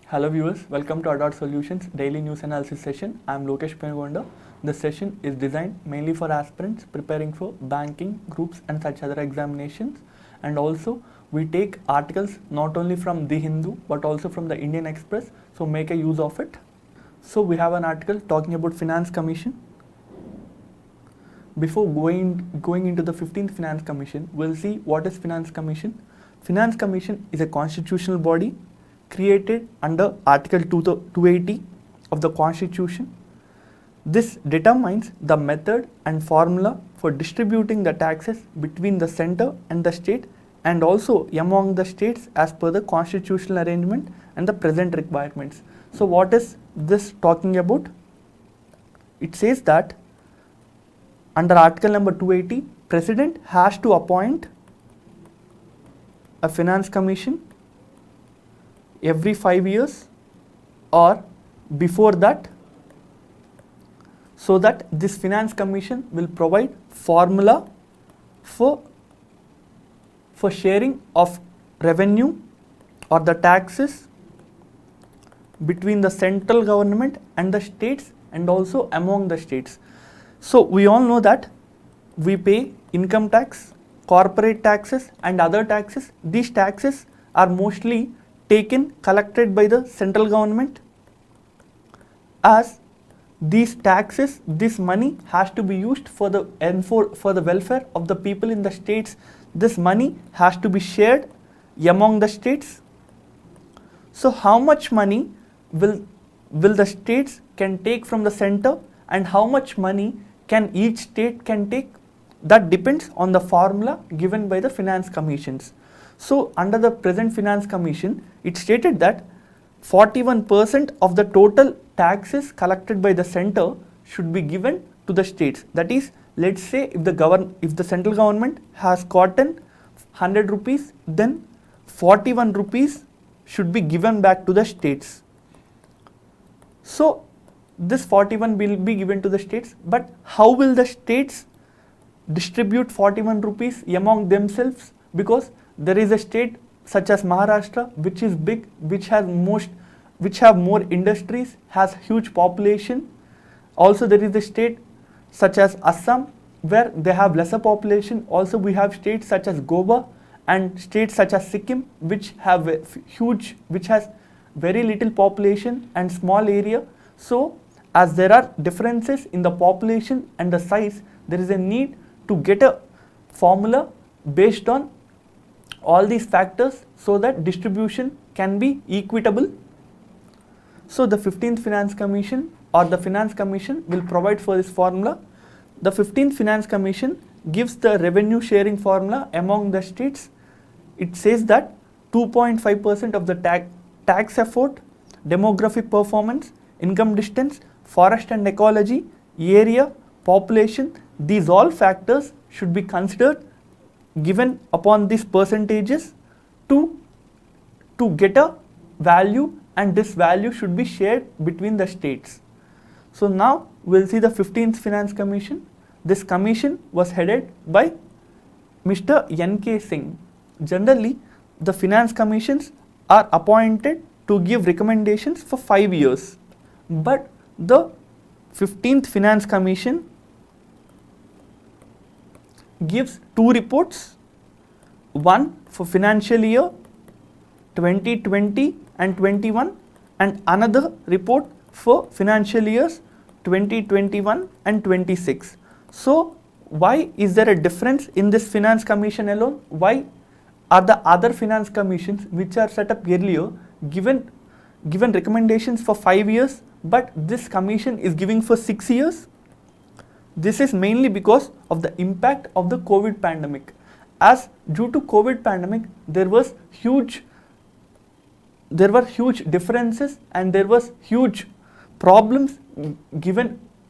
Hello viewers, welcome to Adot Solutions Daily News Analysis session. I am Lokesh Penugonda. This session is designed mainly for aspirants preparing for banking, groups and such other examinations, and also we take articles not only from The Hindu but also from the Indian Express, so make a use of it. So we have an article talking about Finance Commission. Before going into the 15th Finance Commission, we'll see what is Finance Commission. Finance Commission is a constitutional body created under Article 280 of the Constitution. This determines the method and formula for distributing the taxes between the center and the state, and also among the states as per the constitutional arrangement and the present requirements. So what is this talking about? It says that under Article number 280, President has to appoint a Finance Commission every 5 years or before that, so that this Finance Commission will provide formula for sharing of revenue or the taxes between the central government and the states and also among the states. So we all know that we pay income tax, corporate taxes and other taxes. These taxes are mostly collected by the central government. As these taxes, this money has to be used for the welfare of the people in the states. This money has to be shared among the states. So how much money will the states can take from the center, and how much money can each state can take? That depends on the formula given by the Finance Commissions. So under the present Finance Commission, it stated that 41% of the total taxes collected by the center should be given to the states. That is, let's say if the central government has gotten 100 rupees, then 41 rupees should be given back to the states. So this 41 will be given to the states, but how will the states distribute 41 rupees among themselves? Because there is a state such as Maharashtra, which is big, which have more industries, has huge population. Also there is a state such as Assam, where they have lesser population. Also we have states such as Goa and states such as Sikkim, which has very little population and small area. So as there are differences in the population and the size, there is a need to get a formula based on all these factors so that distribution can be equitable. So the 15th Finance Commission or the Finance Commission will provide for this formula. The 15th Finance Commission gives the revenue sharing formula among the states. It says that 2.5% of the tax effort, demographic performance, income distance, forest and ecology, area, population, these all factors should be considered given upon these percentages to get a value, and this value should be shared between the states. So now we'll see the 15th Finance Commission. This commission was headed by Mr. N.K. Singh. Generally, the Finance Commissions are appointed to give recommendations for 5 years. But the 15th Finance Commission gives 2 reports, one for financial year 2020 and 21 and another report for financial years 2021 and 26. So why is there a difference in this Finance Commission alone? Why are the other Finance Commissions which are set up earlier given recommendations for 5 years, but this commission is giving for 6 years? This is mainly because of the impact of the COVID pandemic. As due to COVID pandemic, there were huge differences and there was huge problems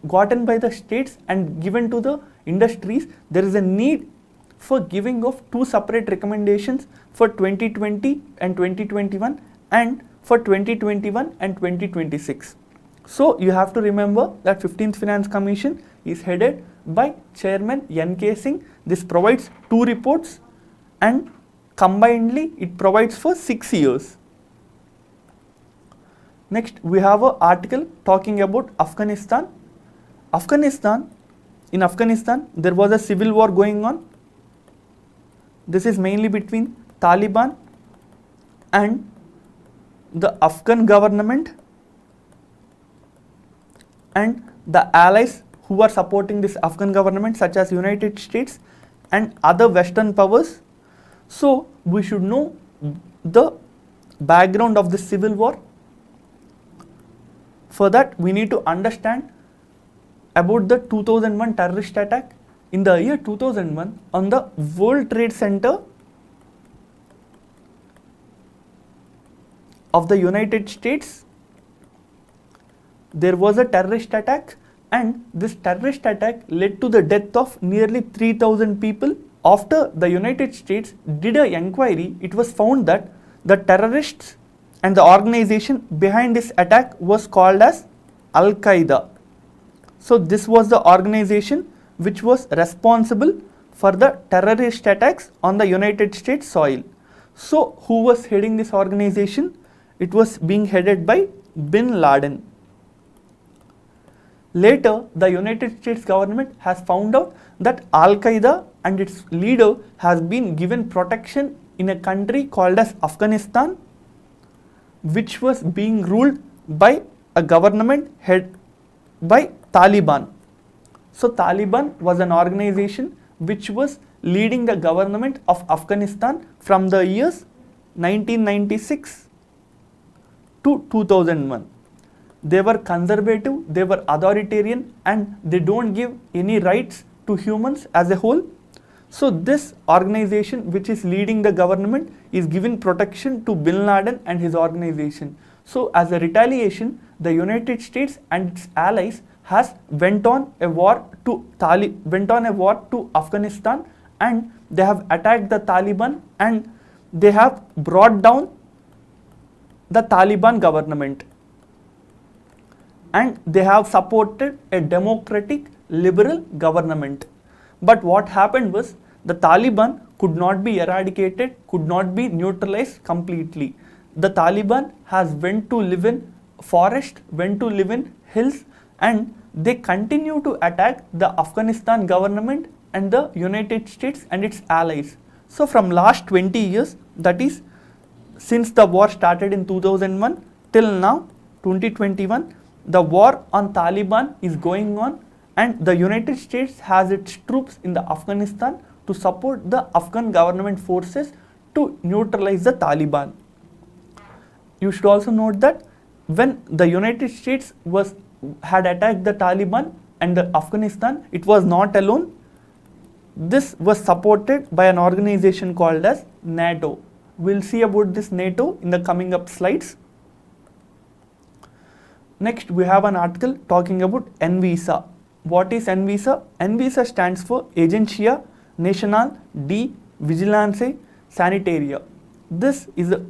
gotten by the states and given to the industries. There is a need for giving of 2 separate recommendations for 2020 and 2021 and for 2021 and 2026. So you have to remember that 15th Finance Commission is headed by Chairman N.K. Singh. This provides 2 reports and combinedly it provides for 6 years. Next, we have an article talking about Afghanistan. In Afghanistan, there was a civil war going on. This is mainly between Taliban and the Afghan government and the allies who are supporting this Afghan government, such as United States and other Western powers. So we should know the background of the civil war. For that, we need to understand about the 2001 terrorist attack. In the year 2001, on the World Trade Center of the United States, there was a terrorist attack, and this terrorist attack led to the death of nearly 3,000 people. After the United States did an inquiry, it was found that the terrorists and the organization behind this attack was called as Al-Qaeda. So this was the organization which was responsible for the terrorist attacks on the United States soil. So who was heading this organization? It was being headed by Bin Laden. Later, the United States government has found out that Al-Qaeda and its leader has been given protection in a country called as Afghanistan, which was being ruled by a government headed by Taliban. So Taliban was an organization which was leading the government of Afghanistan from the years 1996 to 2001. They were conservative, they were authoritarian, and they don't give any rights to humans as a whole. So this organization which is leading the government is giving protection to Bin Laden and his organization. So as a retaliation, the United States and its allies has went on a war to Afghanistan, and they have attacked the Taliban, and they have brought down the Taliban government, and they have supported a democratic liberal government. But what happened was, the Taliban could not be eradicated, could not be neutralized completely. The Taliban has went to live in forest, went to live in hills, and they continue to attack the Afghanistan government and the United States and its allies. So from last 20 years, that is since the war started in 2001 till now 2021, the war on Taliban is going on, and the United States has its troops in the Afghanistan to support the Afghan government forces to neutralize the Taliban. You should also note that when the United States had attacked the Taliban and the Afghanistan, it was not alone. This was supported by an organization called as NATO. We'll see about this NATO in the coming up slides. Next, we have an article talking about NVISA. What is NVISA? NVISA stands for Agencia Nacional de Vigilância Sanitária. This is the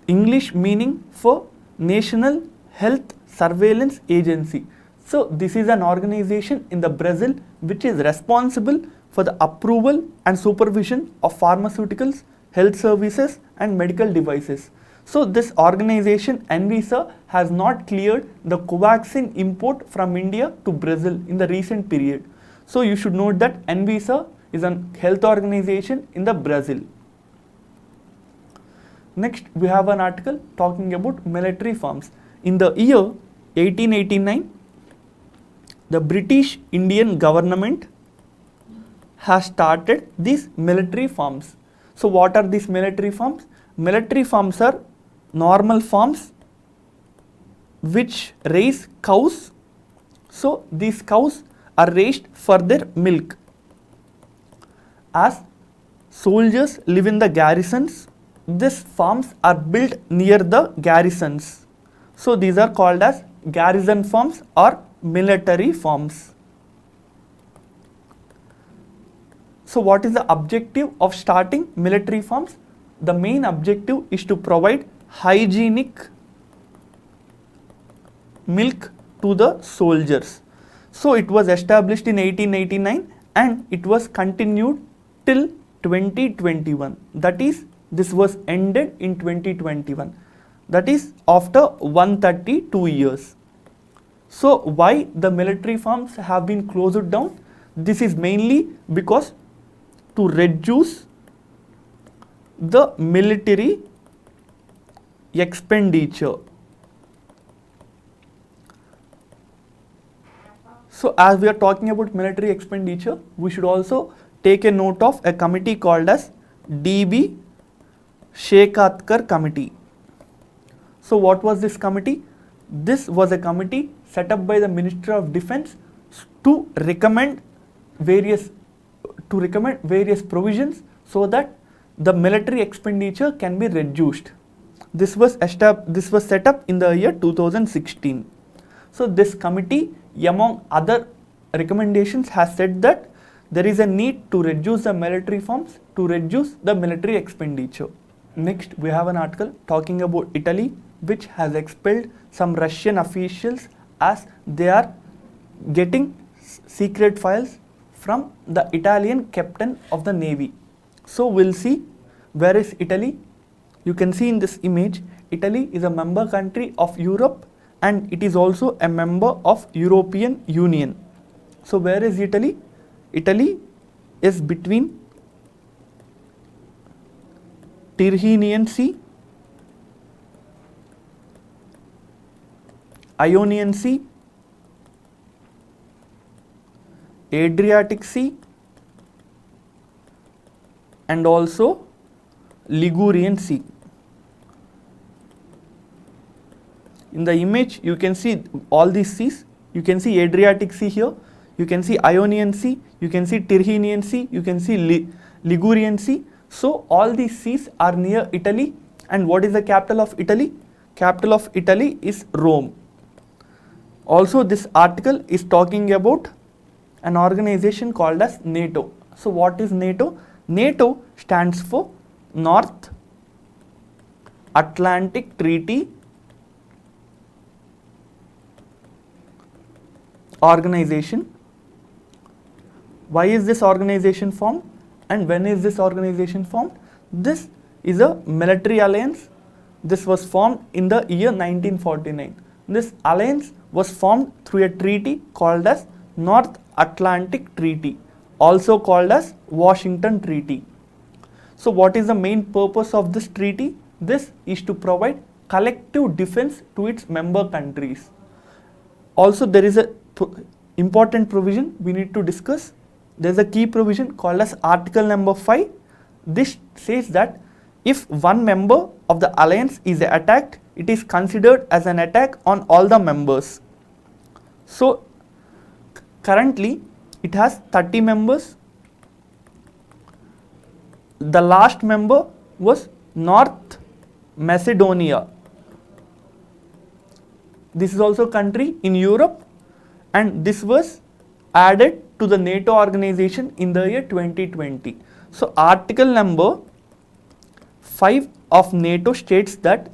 English meaning for National Health Surveillance Agency. So this is an organization in the Brazil which is responsible for the approval and supervision of pharmaceuticals, health services and medical devices. So this organization NVISA has not cleared the Covaxin import from India to Brazil in the recent period. So you should note that NVISA is a health organization in the Brazil. Next, we have an article talking about military farms. In the year 1889, the British Indian government has started these military farms. So what are these military farms? Military farms are normal farms which raise cows. So these cows are raised for their milk. As soldiers live in the garrisons, these farms are built near the garrisons. So these are called as garrison farms or military farms. So what is the objective of starting military farms? The main objective is to provide hygienic milk to the soldiers. So it was established in 1889 and it was continued till 2021. That is, this was ended in 2021. that is after 132 years. So why the military farms have been closed down? This is mainly because to reduce the military expenditure. So as we are talking about military expenditure, we should also take a note of a committee called as D.B. Shekatkar Committee. So what was this committee? This was a committee set up by the Ministry of Defence to recommend various provisions so that the military expenditure can be reduced. This was set up in the year 2016. So this committee, among other recommendations, has said that there is a need to reduce the military farms, to reduce the military expenditure. Next, we have an article talking about Italy, which has expelled some Russian officials as they are getting secret files from the Italian captain of the navy. So we'll see where is Italy. You can see in this image, Italy is a member country of Europe and it is also a member of European Union. So where is Italy? Italy is between Tyrrhenian Sea, Ionian Sea, Adriatic Sea and also Ligurian Sea. In the image you can see all these seas. You can see Adriatic Sea here, you can see Ionian Sea, you can see Tyrrhenian Sea, you can see Ligurian Sea. So all these seas are near Italy. And what is the capital of Italy? Capital of Italy is Rome. Also this article is talking about an organization called as NATO. So what is NATO? NATO stands for North Atlantic Treaty Organization. Why is this organization formed and when is this organization formed? This is a military alliance. This was formed in the year 1949. This alliance was formed through a treaty called as North Atlantic Treaty, also called as Washington Treaty. So what is the main purpose of this treaty? This is to provide collective defense to its member countries. Also there is a important provision we need to discuss. There is a key provision called as Article number 5. This says that if one member of the alliance is attacked, it is considered as an attack on all the members. So currently it has 30 members. The last member was North Macedonia. This is also a country in Europe and this was added to the NATO organization in the year 2020. So article number 5 of NATO states that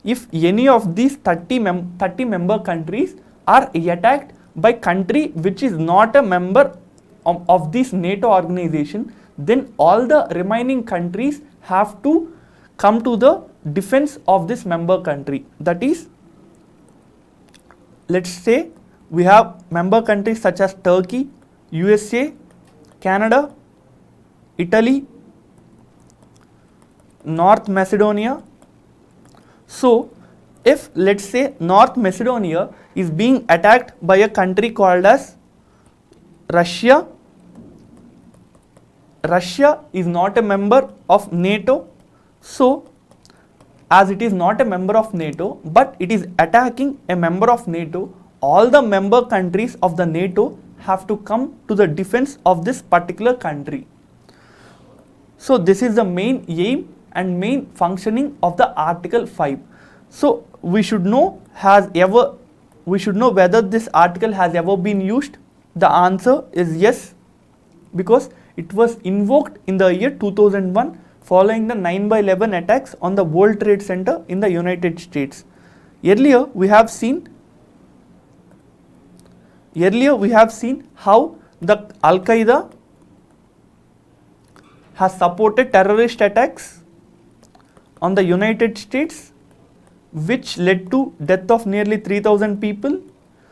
if any of these 30 member countries are attacked by country which is not a member of this NATO organization, then all the remaining countries have to come to the defense of this member country. That is, let's say we have member countries such as Turkey, USA, Canada, Italy, North Macedonia. So if let's say North Macedonia is being attacked by a country called as Russia, Russia is not a member of NATO. So as it is not a member of NATO but it is attacking a member of NATO, all the member countries of the NATO have to come to the defense of this particular country. So this is the main aim and main functioning of the Article 5. So we should know whether this article has ever been used. The answer is yes, because it was invoked in the year 2001 following the 9/11 attacks on the World Trade Center in the United States. Earlier we have seen how the Al-Qaeda has supported terrorist attacks on the United States which led to death of nearly 3,000 people.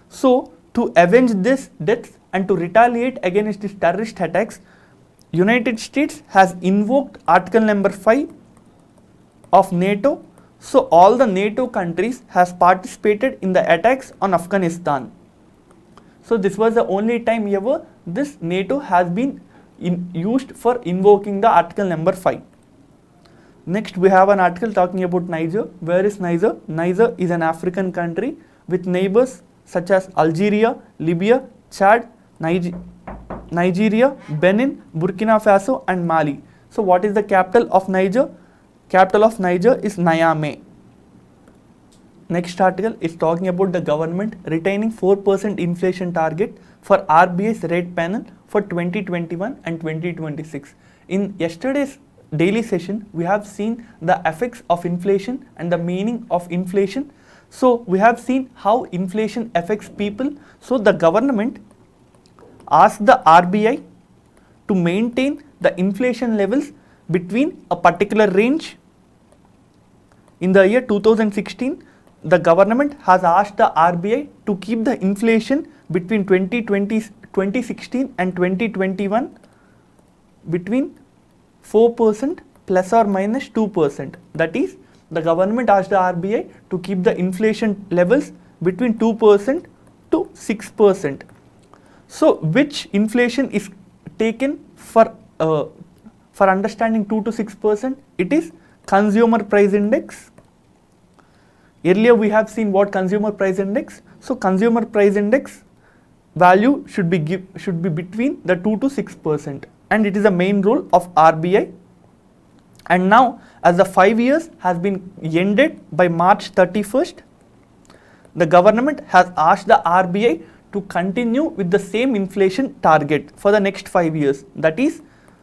So to avenge this deaths and to retaliate against these terrorist attacks, United States has invoked Article number 5 of NATO. So all the NATO countries has participated in the attacks on Afghanistan. So this was the only time ever this NATO has been used for invoking the Article number 5. Next we have an article talking about Niger. Where is Niger? Niger is an African country with neighbors such as Algeria, Libya, Chad, Nigeria, Benin, Burkina Faso and Mali. So what is the capital of Niger? Capital of Niger is Niamey. Next article is talking about the government retaining 4% inflation target for RBI's rate panel for 2021 and 2026. In yesterday's daily session, we have seen the effects of inflation and the meaning of inflation. So we have seen how inflation affects people. So the government asked the RBI to maintain the inflation levels between a particular range. In the year 2016, the government has asked the RBI to keep the inflation between 2016 and 2021 between 4% plus or minus 2%. That is, the government asked the RBI to keep the inflation levels between 2% to 6%. So which inflation is taken for understanding 2 to 6%? It is consumer price index. Earlier we have seen what consumer price index. So consumer price index value should be between the 2 to 6%, and it is the main role of RBI. And now as the 5 years has been ended by March 31st, the government has asked the RBI to continue with the same inflation target for the next 5 years. That is,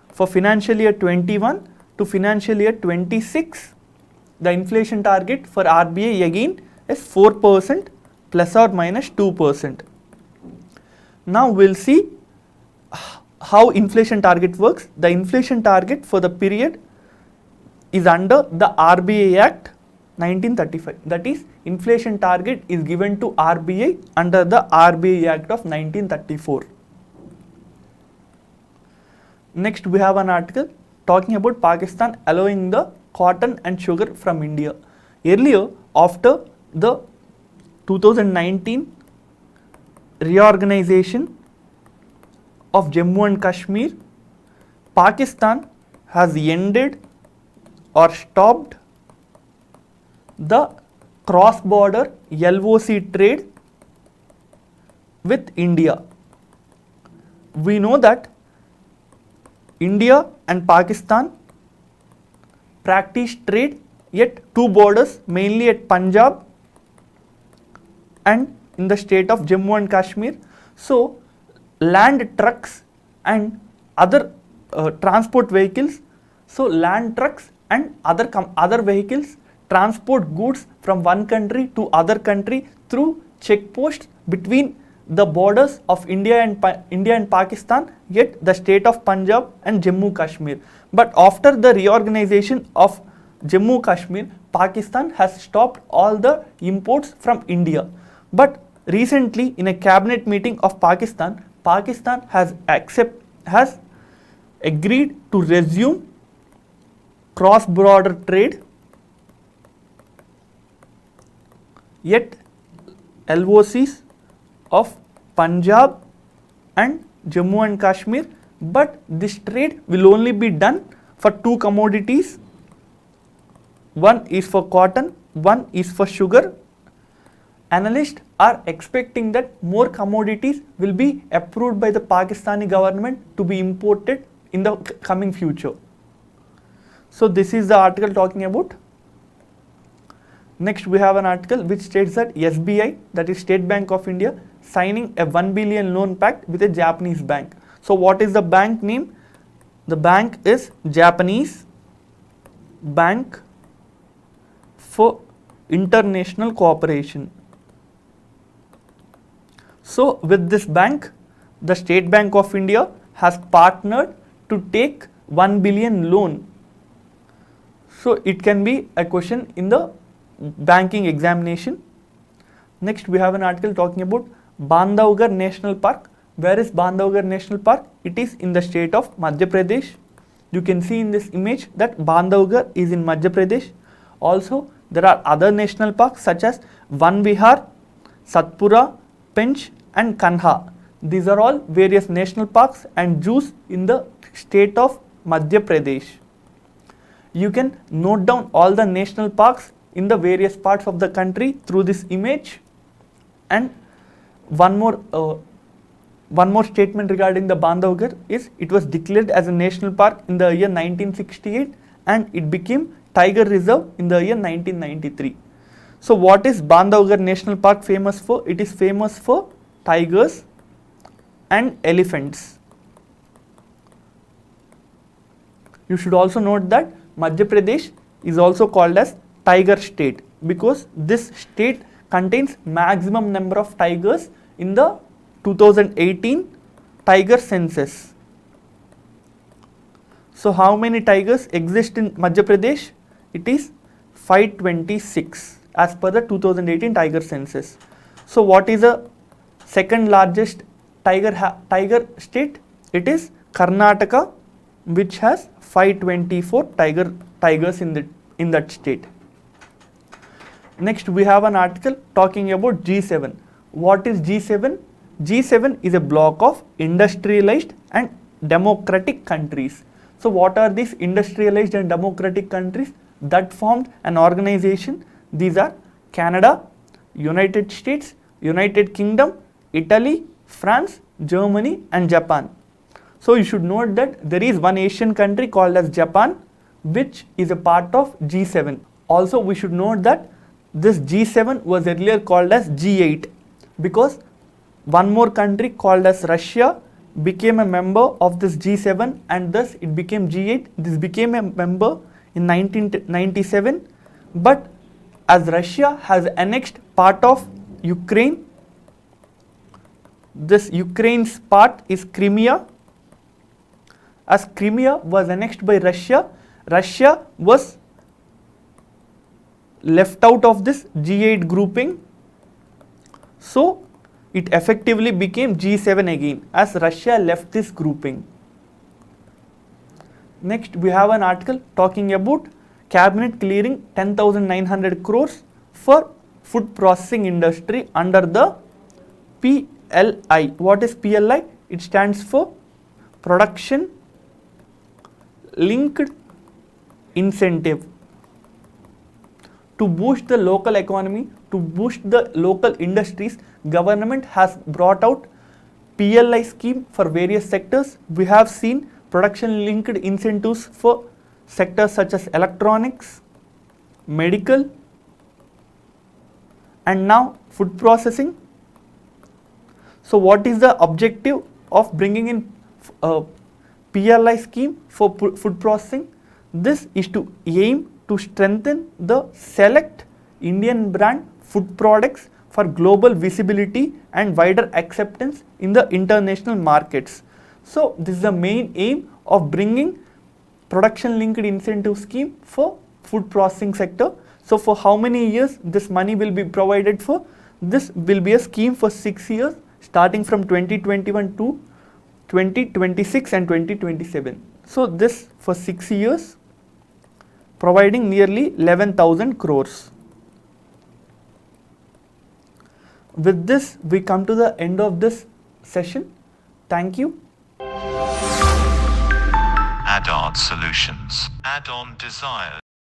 for financial year 21 to financial year 26, the inflation target for RBI again is 4% plus or minus 2%. Now we'll see how inflation target works. The inflation target for the period is under the RBI Act 1935. That is, inflation target is given to RBI under the RBI Act of 1934. Next we have an article talking about Pakistan allowing the cotton and sugar from India. Earlier, after the 2019 reorganization of Jammu and Kashmir, Pakistan has ended or stopped the cross-border LOC trade with India. We know that India and Pakistan practice trade at two borders, mainly at Punjab and in the state of Jammu and Kashmir. So land trucks and other transport vehicles, so land trucks and other vehicles transport goods from one country to other country through checkposts between the borders of India and Pakistan, yet the state of Punjab and Jammu Kashmir. But after the reorganization of Jammu Kashmir, Pakistan has stopped all the imports from India. But recently, in a cabinet meeting of Pakistan, Pakistan has agreed to resume cross-border trade, yet LOCs of Punjab and Jammu and Kashmir, but this trade will only be done for two commodities. One is for cotton, one is for sugar. Analysts are expecting that more commodities will be approved by the Pakistani government to be imported in the coming future. So this is the article talking about. Next we have an article which states that SBI, that is State Bank of India, signing a 1 billion loan pact with a Japanese bank. So what is the bank name? The bank is Japanese Bank for International Cooperation. So with this bank, the State Bank of India has partnered to take 1 billion loan. So it can be a question in the banking examination. Next, we have an article talking about Bandhavgarh National Park. Where is Bandhavgarh National Park? It is in the state of Madhya Pradesh. You can see in this image that Bandhavgarh is in Madhya Pradesh. Also, there are other national parks such as Van Vihar, Satpura, Pench and Kanha. These are all various national parks and zoos in the state of Madhya Pradesh. You can note down all the national parks in the various parts of the country through this image. And one more statement regarding the Bandhavgarh is it was declared as a national park in the year 1968 and it became Tiger Reserve in the year 1993. So what is Bandhavgarh National Park famous for? It is famous for tigers and elephants. You should also note that Madhya Pradesh is also called as Tiger State because this state contains maximum number of tigers in the 2018 tiger census. So how many tigers exist in Madhya Pradesh? It is 526 as per the 2018 tiger census. So what is the second largest tiger state? It is Karnataka, which has 524 tigers in that state. Next, we have an article talking about G7. What is G7? G7 is a block of industrialized and democratic countries. So what are these industrialized and democratic countries that formed an organization? These are Canada, United States, United Kingdom, Italy, France, Germany and Japan. So you should note that there is one Asian country called as Japan, which is a part of G7. Also we should note that this G7 was earlier called as G8 because one more country called as Russia became a member of this G7 and thus it became G8. This became a member in 1997, but as Russia has annexed part of Ukraine, this Ukraine's part is Crimea. As Crimea was annexed by Russia, Russia was left out of this G8 grouping. So it effectively became G7 again as Russia left this grouping. Next, we have an article talking about cabinet clearing 10,900 crores for food processing industry under the PLI. What is PLI? It stands for Production Linked Incentive. To boost the local economy, to boost the local industries, government has brought out PLI scheme for various sectors. We have seen production linked incentives for sectors such as electronics, medical and now food processing. So what is the objective of bringing in PLI scheme for food processing? This is to aim to strengthen the select Indian brand food products for global visibility and wider acceptance in the international markets. So this is the main aim of bringing production linked incentive scheme for food processing sector. So for how many years this money will be provided for? This will be a scheme for 6 years starting from 2021 to 2026 and 2027. So this for 6 years providing nearly 11,000 crores. With this, we come to the end of this session. Thank you. Add-on Solutions. Add-on Desires.